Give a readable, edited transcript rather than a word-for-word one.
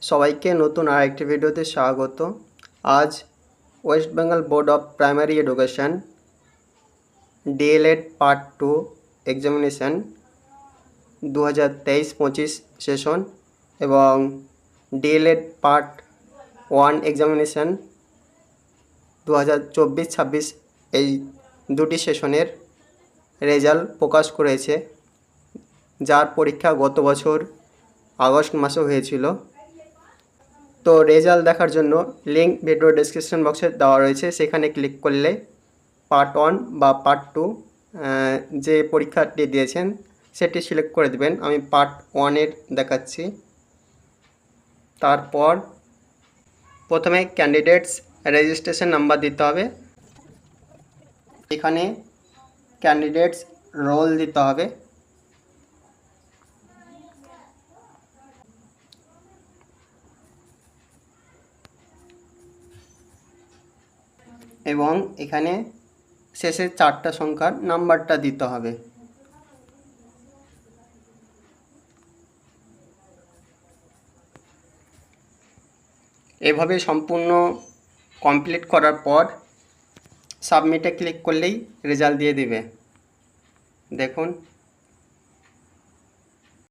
সবাইকে নতুন আরেকটি ভিডিওতে স্বাগত। আজ West Bengal board of primary education DElEd part 2 examination 2023-25 session এবং ডিএলএড পার্ট 1 এক্সামিনেশন 2024-26 এই দুটি সেশনের রেজাল্ট প্রকাশ করেছে, যার পরীক্ষা গত বছর আগস্ট মাসে হয়েছিল। তো রেজাল্ট দেখার জন্য লিঙ্ক ভিডিও ডেসক্রিপশন বক্সে দেওয়া রয়েছে, সেখানে ক্লিক করলে পার্ট 1 বা পার্ট 2 যে পরীক্ষাটি দিয়েছেন সেটি সিলেক্ট করে দেবেন। আমি পার্ট 1-এর দেখাচ্ছি। তারপর প্রথমে ক্যান্ডিডেটস রেজিস্ট্রেশন নাম্বার দিতে হবে। এখানে ক্যান্ডিডেটস রোল দিতে হবে। এবং এখানে শেষের 4টা সংখ্যার নাম্বারটা দিতে হবে। এভাবে সম্পূর্ণ কমপ্লিট করার পর সাবমিটে ক্লিক করলেই রেজাল্ট দিয়ে দিবে। দেখুন।